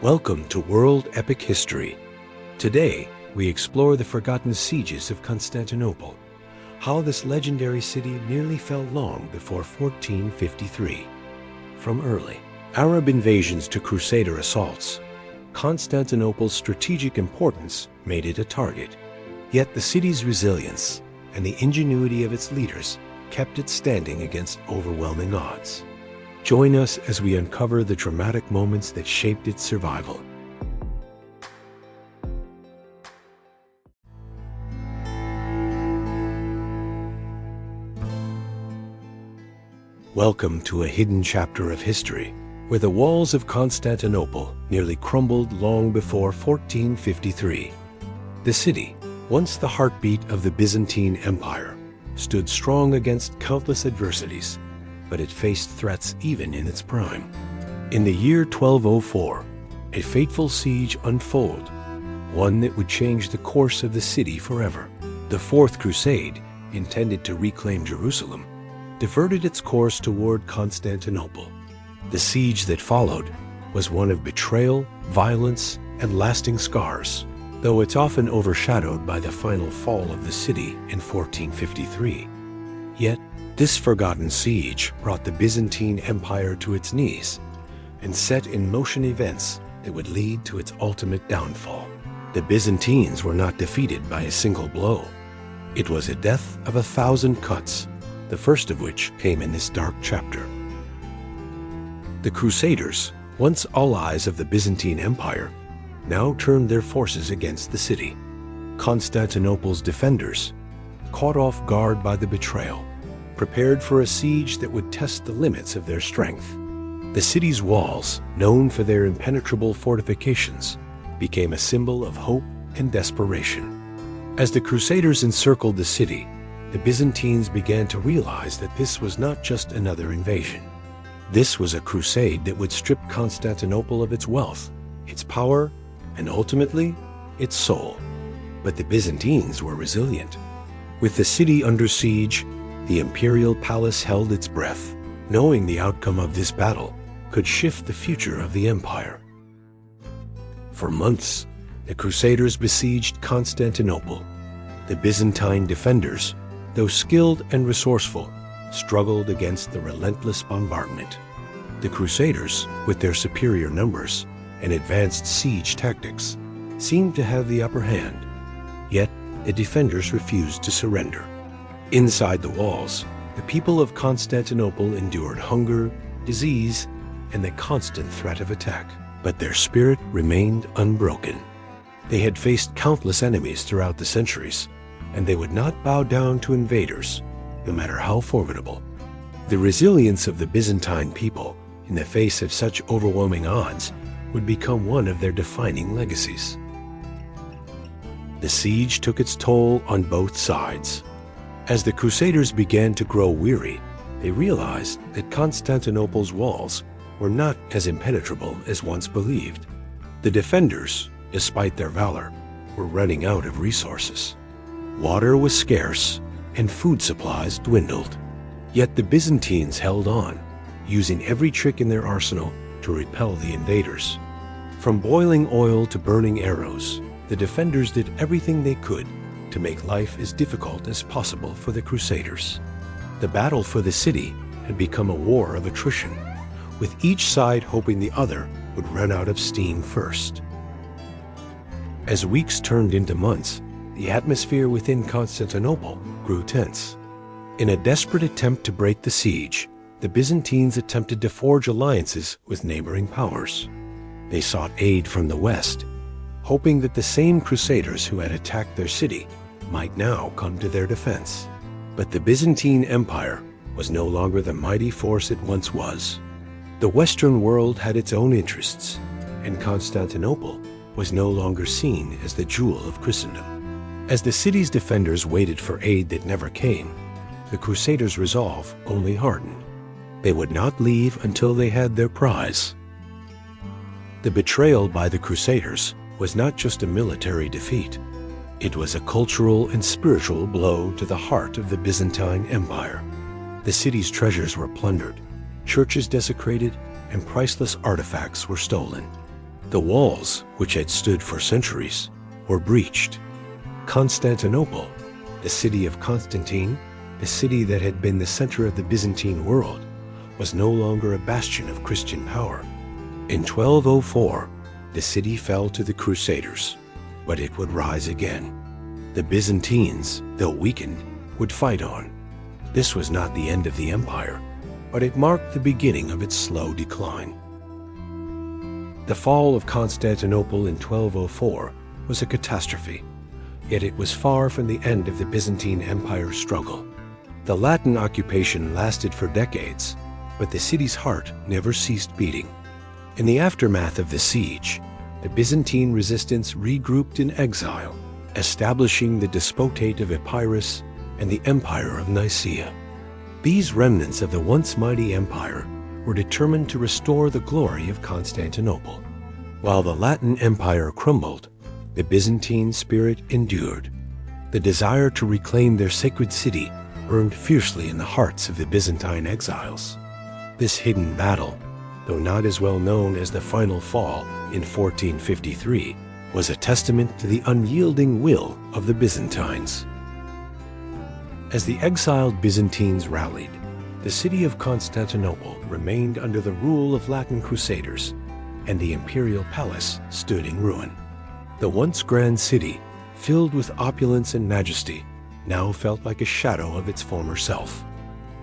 Welcome to World Epic History. Today, we explore the forgotten sieges of Constantinople, how this legendary city nearly fell long before 1453. From early Arab invasions to Crusader assaults, Constantinople's strategic importance made it a target. Yet the city's resilience and the ingenuity of its leaders kept it standing against overwhelming odds. Join us as we uncover the dramatic moments that shaped its survival. Welcome to a hidden chapter of history, where the walls of Constantinople nearly crumbled long before 1453. The city, once the heartbeat of the Byzantine Empire, stood strong against countless adversities, but it faced threats even in its prime. In the year 1204, a fateful siege unfolded, one that would change the course of the city forever. The Fourth Crusade, intended to reclaim Jerusalem, diverted its course toward Constantinople. The siege that followed was one of betrayal, violence, and lasting scars, though it's often overshadowed by the final fall of the city in 1453. Yet, this forgotten siege brought the Byzantine Empire to its knees and set in motion events that would lead to its ultimate downfall. The Byzantines were not defeated by a single blow. It was a death of 1,000 cuts, the first of which came in this dark chapter. The Crusaders, once allies of the Byzantine Empire, now turned their forces against the city. Constantinople's defenders, caught off guard by the betrayal, prepared for a siege that would test the limits of their strength. The city's walls, known for their impenetrable fortifications, became a symbol of hope and desperation. As the Crusaders encircled the city, the Byzantines began to realize that this was not just another invasion. This was a crusade that would strip Constantinople of its wealth, its power, and ultimately, its soul. But the Byzantines were resilient. With the city under siege, the imperial palace held its breath, knowing the outcome of this battle could shift the future of the empire. For months, the Crusaders besieged Constantinople. The Byzantine defenders, though skilled and resourceful, struggled against the relentless bombardment. The Crusaders, with their superior numbers and advanced siege tactics, seemed to have the upper hand. Yet, the defenders refused to surrender. Inside the walls, the people of Constantinople endured hunger, disease, and the constant threat of attack. But their spirit remained unbroken. They had faced countless enemies throughout the centuries, and they would not bow down to invaders, no matter how formidable. The resilience of the Byzantine people in the face of such overwhelming odds would become one of their defining legacies. The siege took its toll on both sides. As the Crusaders began to grow weary, they realized that Constantinople's walls were not as impenetrable as once believed. The defenders, despite their valor, were running out of resources. Water was scarce, and food supplies dwindled. Yet the Byzantines held on, using every trick in their arsenal to repel the invaders. From boiling oil to burning arrows, the defenders did everything they could to make life as difficult as possible for the Crusaders. The battle for the city had become a war of attrition, with each side hoping the other would run out of steam first. As weeks turned into months, the atmosphere within Constantinople grew tense. In a desperate attempt to break the siege, the Byzantines attempted to forge alliances with neighboring powers. They sought aid from the West, hoping that the same Crusaders who had attacked their city might now come to their defense. But the Byzantine Empire was no longer the mighty force it once was. The Western world had its own interests, and Constantinople was no longer seen as the jewel of Christendom. As the city's defenders waited for aid that never came, the Crusaders' resolve only hardened. They would not leave until they had their prize. The betrayal by the Crusaders was not just a military defeat. It was a cultural and spiritual blow to the heart of the Byzantine Empire. The city's treasures were plundered, churches desecrated, and priceless artifacts were stolen. The walls, which had stood for centuries, were breached. Constantinople, the city of Constantine, the city that had been the center of the Byzantine world, was no longer a bastion of Christian power. In 1204, the city fell to the Crusaders, but it would rise again. The Byzantines, though weakened, would fight on. This was not the end of the empire, but it marked the beginning of its slow decline. The fall of Constantinople in 1204 was a catastrophe, yet it was far from the end of the Byzantine Empire's struggle. The Latin occupation lasted for decades, but the city's heart never ceased beating. In the aftermath of the siege, the Byzantine resistance regrouped in exile, establishing the Despotate of Epirus and the Empire of Nicaea. These remnants of the once mighty empire were determined to restore the glory of Constantinople. While the Latin Empire crumbled, the Byzantine spirit endured. The desire to reclaim their sacred city burned fiercely in the hearts of the Byzantine exiles. This hidden battle, though not as well known as the final fall in 1453, was a testament to the unyielding will of the Byzantines. As the exiled Byzantines rallied, the city of Constantinople remained under the rule of Latin Crusaders, and the imperial palace stood in ruin. The once grand city, filled with opulence and majesty, now felt like a shadow of its former self.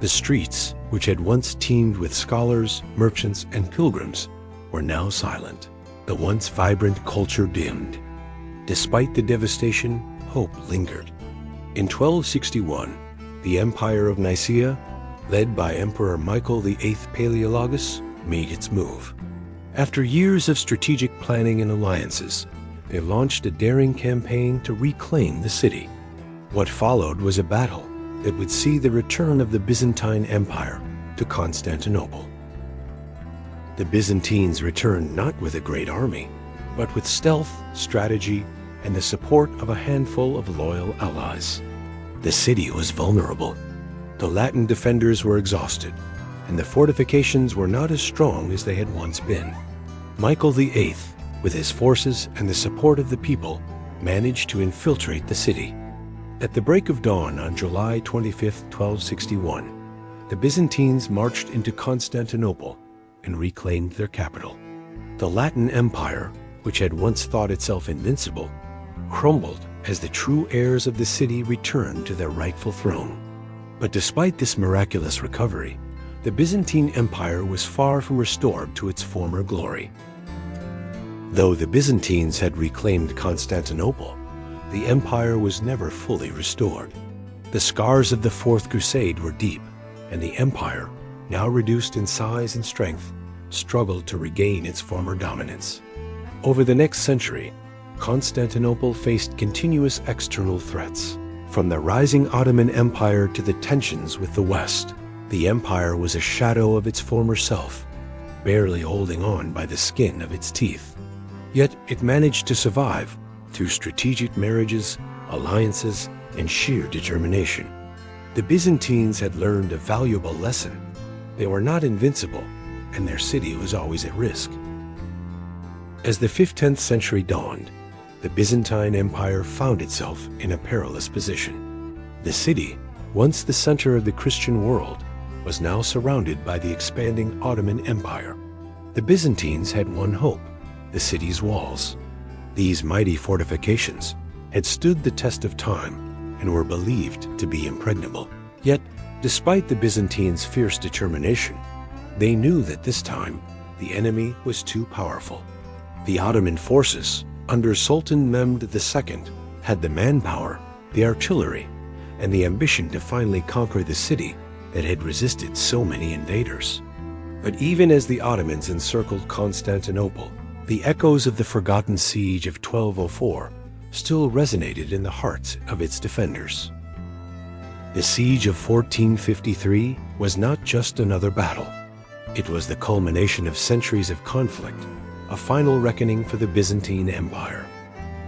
The streets, which had once teemed with scholars, merchants, and pilgrims, were now silent. The once vibrant culture dimmed. Despite the devastation, hope lingered. In 1261, the Empire of Nicaea, led by Emperor Michael VIII Palaeologus, made its move. After years of strategic planning and alliances, they launched a daring campaign to reclaim the city. What followed was a battle that would see the return of the Byzantine Empire to Constantinople. The Byzantines returned not with a great army, but with stealth, strategy, and the support of a handful of loyal allies. The city was vulnerable. The Latin defenders were exhausted, and the fortifications were not as strong as they had once been. Michael VIII, with his forces and the support of the people, managed to infiltrate the city. At the break of dawn on July 25, 1261, the Byzantines marched into Constantinople and reclaimed their capital. The Latin Empire, which had once thought itself invincible, crumbled as the true heirs of the city returned to their rightful throne. But despite this miraculous recovery, the Byzantine Empire was far from restored to its former glory. Though the Byzantines had reclaimed Constantinople, the empire was never fully restored. The scars of the Fourth Crusade were deep, and the empire, now reduced in size and strength, struggled to regain its former dominance. Over the next century, Constantinople faced continuous external threats. From the rising Ottoman Empire to the tensions with the West, the empire was a shadow of its former self, barely holding on by the skin of its teeth. Yet it managed to survive through strategic marriages, alliances, and sheer determination. The Byzantines had learned a valuable lesson. They were not invincible, and their city was always at risk. As the 15th century dawned, the Byzantine Empire found itself in a perilous position. The city, once the center of the Christian world, was now surrounded by the expanding Ottoman Empire. The Byzantines had one hope: the city's walls. These mighty fortifications had stood the test of time and were believed to be impregnable. Yet, despite the Byzantines' fierce determination, they knew that this time the enemy was too powerful. The Ottoman forces, under Sultan Mehmed II, had the manpower, the artillery, and the ambition to finally conquer the city that had resisted so many invaders. But even as the Ottomans encircled Constantinople, the echoes of the forgotten siege of 1204 still resonated in the hearts of its defenders. The siege of 1453 was not just another battle. It was the culmination of centuries of conflict, a final reckoning for the Byzantine Empire.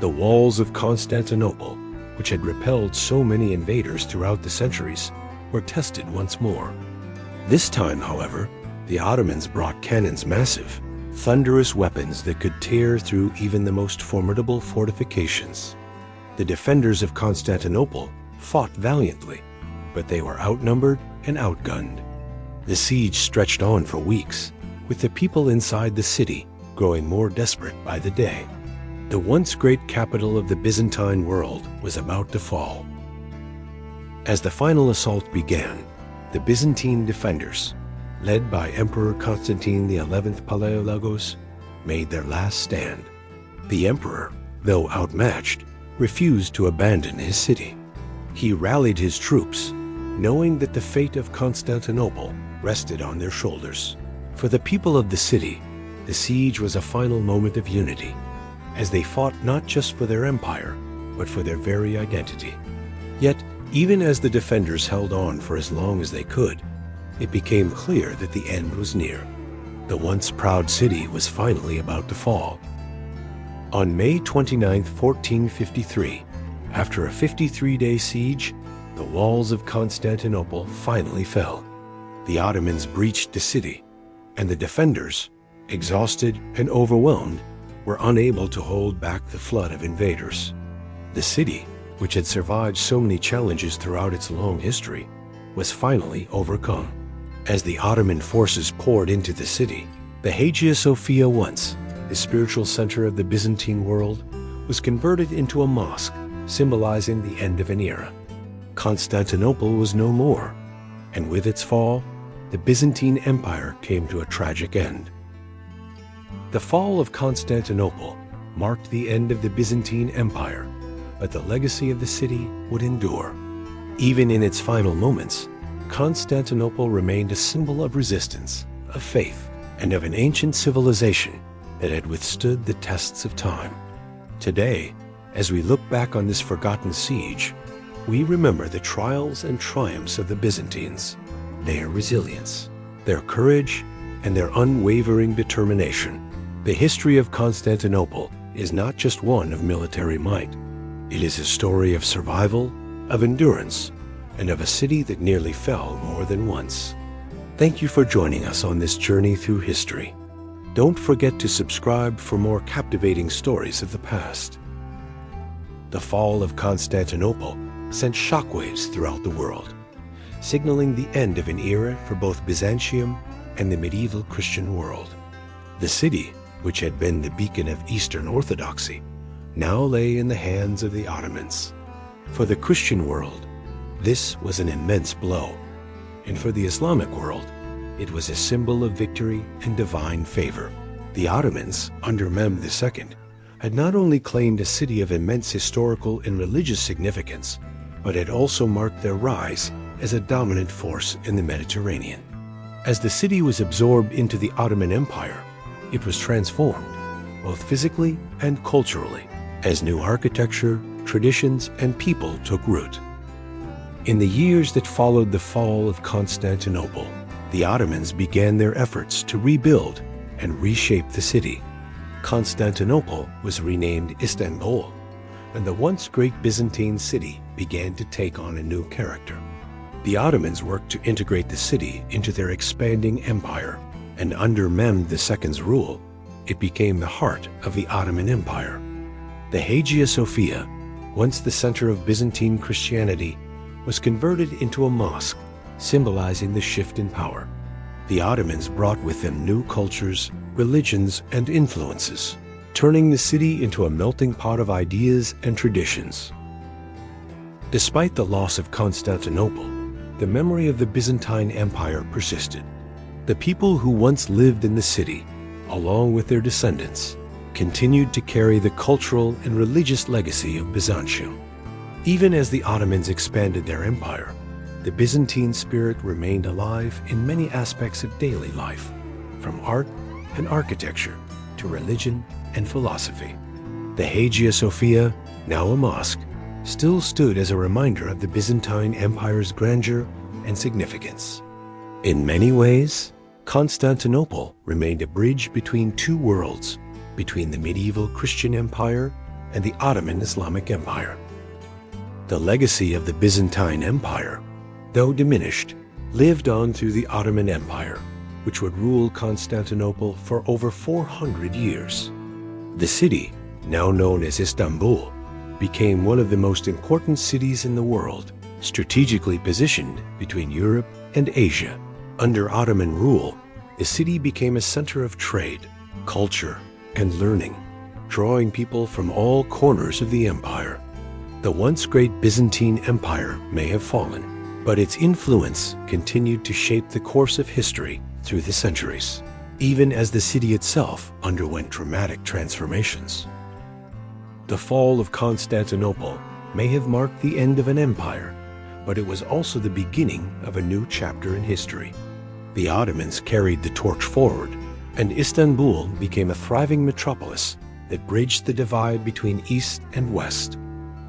The walls of Constantinople, which had repelled so many invaders throughout the centuries, were tested once more. This time, however, the Ottomans brought cannons massive, thunderous weapons that could tear through even the most formidable fortifications. The defenders of Constantinople fought valiantly, but they were outnumbered and outgunned. The siege stretched on for weeks, with the people inside the city growing more desperate by the day. The once great capital of the Byzantine world was about to fall. As the final assault began, the Byzantine defenders, led by Emperor Constantine XI Palaiologos, made their last stand. The emperor, though outmatched, refused to abandon his city. He rallied his troops, knowing that the fate of Constantinople rested on their shoulders. For the people of the city, the siege was a final moment of unity, as they fought not just for their empire, but for their very identity. Yet, even as the defenders held on for as long as they could, it became clear that the end was near. The once proud city was finally about to fall. On May 29, 1453, after a 53-day siege, the walls of Constantinople finally fell. The Ottomans breached the city, and the defenders, exhausted and overwhelmed, were unable to hold back the flood of invaders. The city, which had survived so many challenges throughout its long history, was finally overcome. As the Ottoman forces poured into the city, the Hagia Sophia, once the spiritual center of the Byzantine world, was converted into a mosque, symbolizing the end of an era. Constantinople was no more, and with its fall, the Byzantine Empire came to a tragic end. The fall of Constantinople marked the end of the Byzantine Empire, but the legacy of the city would endure. Even in its final moments, Constantinople remained a symbol of resistance, of faith, and of an ancient civilization that had withstood the tests of time. Today, as we look back on this forgotten siege, we remember the trials and triumphs of the Byzantines, their resilience, their courage, and their unwavering determination. The history of Constantinople is not just one of military might. It is a story of survival, of endurance, and of a city that nearly fell more than once. Thank you for joining us on this journey through history. Don't forget to subscribe for more captivating stories of the past. The fall of Constantinople sent shockwaves throughout the world, signaling the end of an era for both Byzantium and the medieval Christian world. The city, which had been the beacon of Eastern Orthodoxy, now lay in the hands of the Ottomans. For the Christian world, this was an immense blow, and for the Islamic world, it was a symbol of victory and divine favor. The Ottomans, under Mehmed II, had not only claimed a city of immense historical and religious significance, but had also marked their rise as a dominant force in the Mediterranean. As the city was absorbed into the Ottoman Empire, it was transformed, both physically and culturally, as new architecture, traditions, and people took root. In the years that followed the fall of Constantinople, the Ottomans began their efforts to rebuild and reshape the city. Constantinople was renamed Istanbul, and the once great Byzantine city began to take on a new character. The Ottomans worked to integrate the city into their expanding empire, and under Mehmed II's rule, it became the heart of the Ottoman Empire. The Hagia Sophia, once the center of Byzantine Christianity, was converted into a mosque, symbolizing the shift in power. The Ottomans brought with them new cultures, religions, and influences, turning the city into a melting pot of ideas and traditions. Despite the loss of Constantinople, the memory of the Byzantine Empire persisted. The people who once lived in the city, along with their descendants, continued to carry the cultural and religious legacy of Byzantium. Even as the Ottomans expanded their empire, the Byzantine spirit remained alive in many aspects of daily life, from art and architecture to religion and philosophy. The Hagia Sophia, now a mosque, still stood as a reminder of the Byzantine Empire's grandeur and significance. In many ways, Constantinople remained a bridge between two worlds, between the medieval Christian Empire and the Ottoman Islamic Empire. The legacy of the Byzantine Empire, though diminished, lived on through the Ottoman Empire, which would rule Constantinople for over 400 years. The city, now known as Istanbul, became one of the most important cities in the world, strategically positioned between Europe and Asia. Under Ottoman rule, the city became a center of trade, culture, and learning, drawing people from all corners of the empire. The once great Byzantine Empire may have fallen, but its influence continued to shape the course of history through the centuries, even as the city itself underwent dramatic transformations. The fall of Constantinople may have marked the end of an empire, but it was also the beginning of a new chapter in history. The Ottomans carried the torch forward, and Istanbul became a thriving metropolis that bridged the divide between East and West.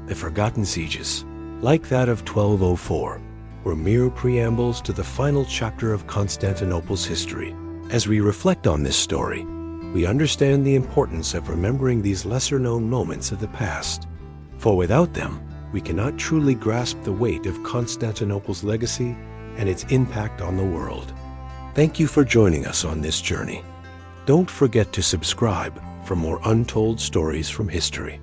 The forgotten sieges, like that of 1204, were mere preambles to the final chapter of Constantinople's history. As we reflect on this story, we understand the importance of remembering these lesser-known moments of the past. For without them, we cannot truly grasp the weight of Constantinople's legacy and its impact on the world. Thank you for joining us on this journey. Don't forget to subscribe for more untold stories from history.